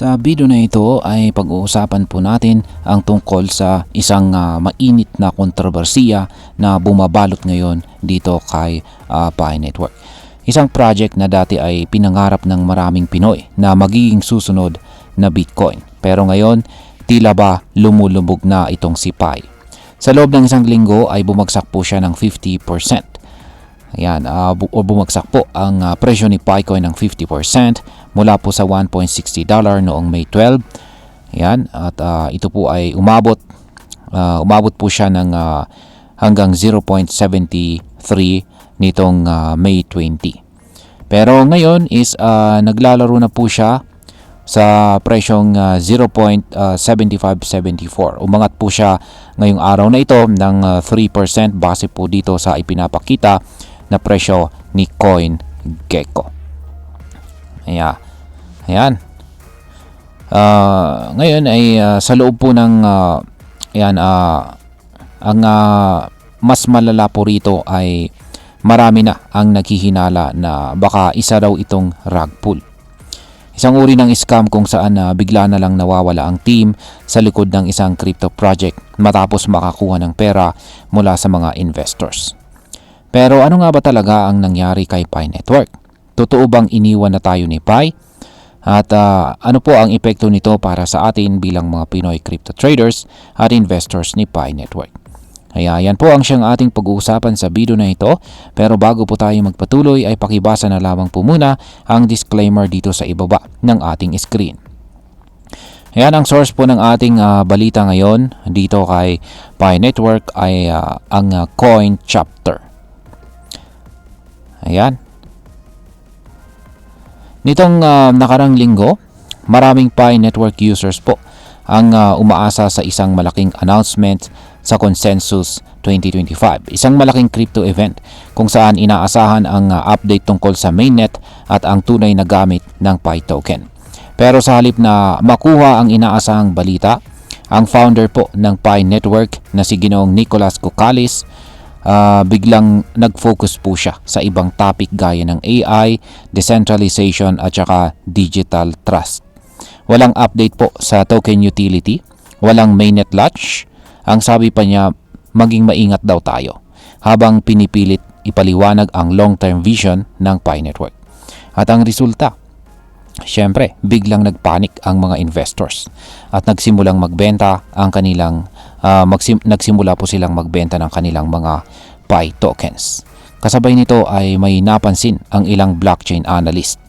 Sa video na ito ay pag-uusapan po natin ang tungkol sa isang mainit na kontrobersiya na bumabalot ngayon dito kay Pi Network. Isang project na dati ay pinangarap ng maraming Pinoy na magiging susunod na Bitcoin. Pero ngayon, tila ba lumulubog na itong si Pi. Sa loob ng isang linggo ay bumagsak po siya ng 50%. Ayan, bumagsak po ang presyo ni Picoin ng 50% mula po sa $1.60 noong May 12. Ayan, at ito po ay umabot po siya ng hanggang 0.73 nitong May 20. Pero ngayon is naglalaro na po siya sa presyong 0.7574. Umangat po siya ngayong araw na ito ng 3% base po dito sa ipinapakita na presyo ni CoinGecko. Ayan. Ngayon ay sa loob po ng ang mas malala po rito ay marami na ang naghihinala na baka isa raw itong rug pull. Isang uri ng scam kung saan bigla na lang nawawala ang team sa likod ng isang crypto project matapos makakuha ng pera mula sa mga investors. Pero ano nga ba talaga ang nangyari kay Pi Network? Totoo bang iniwan na tayo ni Pi? At ano po ang epekto nito para sa atin bilang mga Pinoy crypto traders at investors ni Pi Network? Kaya yan po ang siyang ating pag-uusapan sa video na ito. Pero bago po tayo magpatuloy ay pakibasa na lamang po muna ang disclaimer dito sa ibaba ng ating screen. Ayan, ang source po ng ating balita ngayon dito kay Pi Network ay ang Coin Chapter. Ayan. Nitong nakarang linggo, maraming Pi Network users po ang umaasa sa isang malaking announcement sa Consensus 2025. Isang malaking crypto event kung saan inaasahan ang update tungkol sa mainnet at ang tunay na gamit ng Pi token. Pero sa halip na makuha ang inaasahang balita, ang founder po ng Pi Network na si Ginoong Nicholas Kokkalis biglang nag-focus po siya sa ibang topic gaya ng AI, decentralization at saka digital trust. Walang update po sa token utility, walang mainnet launch. Ang sabi pa niya, maging maingat daw tayo habang pinipilit ipaliwanag ang long-term vision ng Pi Network. At ang resulta, syempre, biglang nagpanik ang mga investors at nagsimula po silang magbenta ng kanilang mga Pi tokens. Kasabay nito ay may napansin ang ilang blockchain analyst.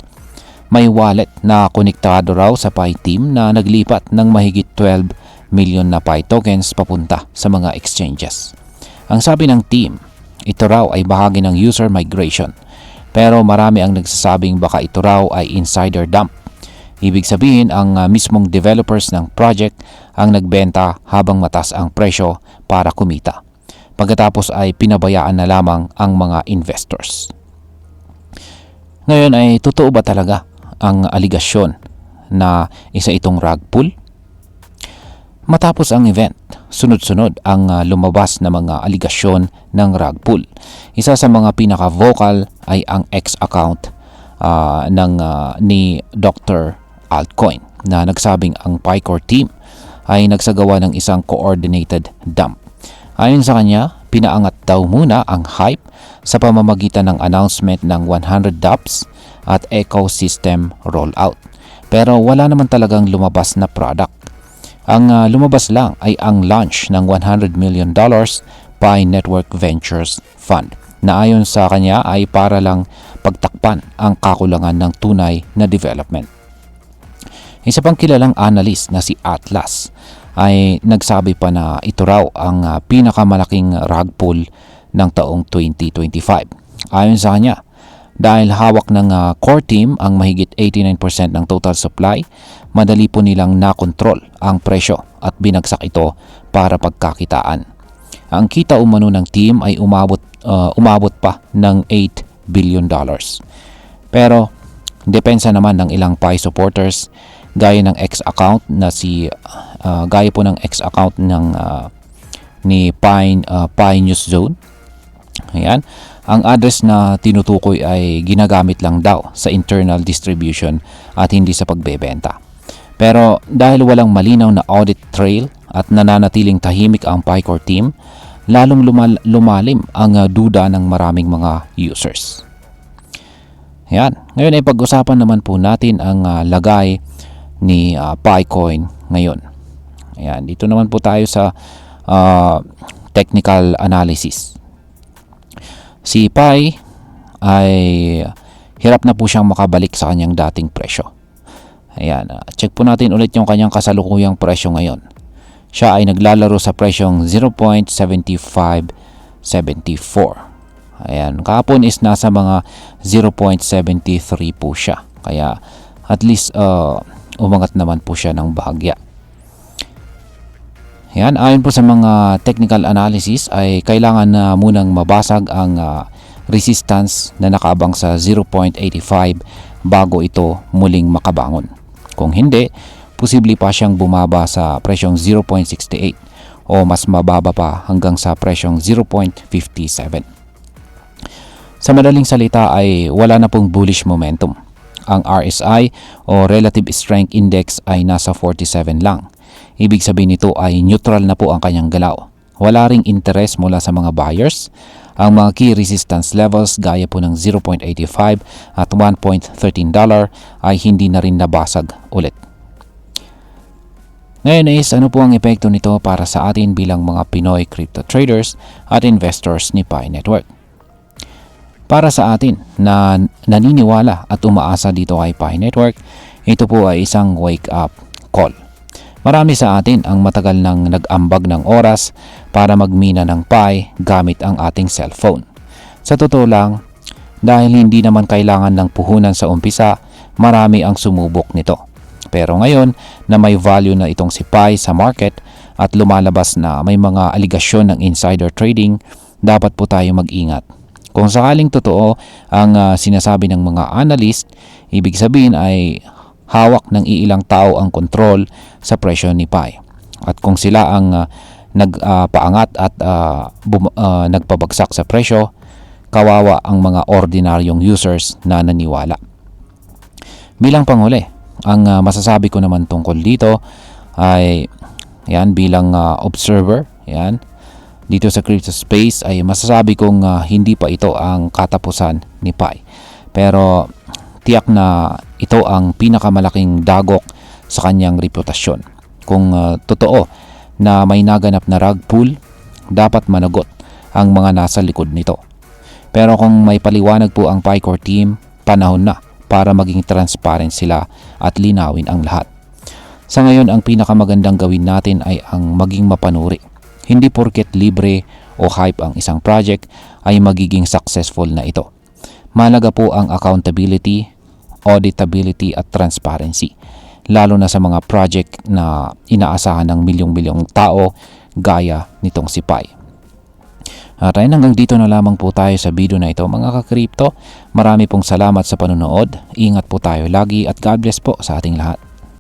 May wallet na konektado raw sa Pi team na naglipat ng mahigit 12 million na Pi tokens papunta sa mga exchanges. Ang sabi ng team, ito raw ay bahagi ng user migration. Pero marami ang nagsasabing baka ito raw ay insider dump. Ibig sabihin ang mismong developers ng project ang nagbenta habang mataas ang presyo para kumita. Pagkatapos ay pinabayaan na lamang ang mga investors. Ngayon ay totoo ba talaga ang aligasyon na isa itong rug pull? Matapos ang event, sunod-sunod ang lumabas na mga aligasyon ng rug pull. Isa sa mga pinaka-vocal ay ang X account ni Dr. Altcoin na nagsabing ang PiCore team ay nagsagawa ng isang coordinated dump. Ayon sa kanya, pinaangat daw muna ang hype sa pamamagitan ng announcement ng 100 dApps at ecosystem rollout. Pero wala naman talagang lumabas na product. Ang lumabas lang ay ang launch ng $100 million Pi Network Ventures Fund na ayon sa kanya ay para lang pagtakpan ang kakulangan ng tunay na development. Isa pang kilalang analyst na si Atlas ay nagsabi pa na ito raw ang pinakamalaking rug pull ng taong 2025. Ayon sa kanya, dahil hawak ng core team ang mahigit 89% ng total supply, madali po nilang nakontrol ang presyo at binagsak ito para pagkakitaan. Ang kita umano ng team ay umabot pa ng $8 billion. Pero depensa naman ng ilang Pi supporters gaya ng X account na gaya po ng X account ng ni Pi News Zone. Ayan. Ang address na tinutukoy ay ginagamit lang daw sa internal distribution at hindi sa pagbebenta. Pero dahil walang malinaw na audit trail at nananatiling tahimik ang PICOR team, lalong lumalim ang duda ng maraming mga users. Yan. Ngayon ay pag-usapan naman po natin ang lagay ni PiCoin ngayon. Ayan, dito naman po tayo sa technical analysis. Si Pi ay hirap na po siyang makabalik sa kanyang dating presyo. Ayan, check po natin ulit yung kanyang kasalukuyang presyo ngayon. Siya ay naglalaro sa presyong 0.7574. Ayan, kahapon is nasa mga 0.73 po siya. Kaya at least umangat naman po siya ng bahagya. Ayan, ayon po sa mga technical analysis ay kailangan na munang mabasag ang resistance na nakaabang sa 0.85 bago ito muling makabangon. Kung hindi, posible pa siyang bumaba sa presyong 0.68 o mas mababa pa hanggang sa presyong 0.57. Sa madaling salita ay wala na pong bullish momentum. Ang RSI o Relative Strength Index ay nasa 47 lang. Ibig sabihin nito ay neutral na po ang kanyang galaw. Wala ring interest mula sa mga buyers. Ang mga key resistance levels gaya po ng 0.85 at $1.13 ay hindi na rin nabasag ulit. Ngayon is ano po ang epekto nito para sa atin bilang mga Pinoy crypto traders at investors ni Pi Network? Para sa atin na naniniwala at umaasa dito kay Pi Network, ito po ay isang wake up call. Marami sa atin ang matagal nang nag-ambag ng oras para magmina ng Pi gamit ang ating cellphone. Sa totoo lang, dahil hindi naman kailangan ng puhunan sa umpisa, marami ang sumubok nito. Pero ngayon na may value na itong si Pi sa market at lumalabas na may mga aligasyon ng insider trading, dapat po tayo mag-ingat. Kung sakaling totoo ang sinasabi ng mga analyst, ibig sabihin ay hawak ng iilang tao ang kontrol sa presyo ni Pi. At kung sila ang nagpaangat at nagpabagsak sa presyo, kawawa ang mga ordinaryong users na naniwala. Bilang panghuli, ang masasabi ko naman tungkol dito ay yan, bilang observer, yan, dito sa crypto space ay masasabi kong hindi pa ito ang katapusan ni Pi. Pero tiyak na ito ang pinakamalaking dagok sa kanyang reputasyon. Kung totoo na may naganap na rug pull, dapat managot ang mga nasa likod nito. Pero kung may paliwanag po ang PiCoR team, panahon na para maging transparent sila at linawin ang lahat. Sa ngayon, ang pinakamagandang gawin natin ay ang maging mapanuri. Hindi porket libre o hype ang isang project ay magiging successful na ito. Mahalaga po ang accountability, auditability at transparency, lalo na sa mga project na inaasahan ng milyong-milyong tao gaya nitong si Pi. At ayun, hanggang dito na lamang po tayo sa video na ito mga ka-crypto. Marami pong salamat sa panonood. Ingat po tayo lagi at God bless po sa ating lahat.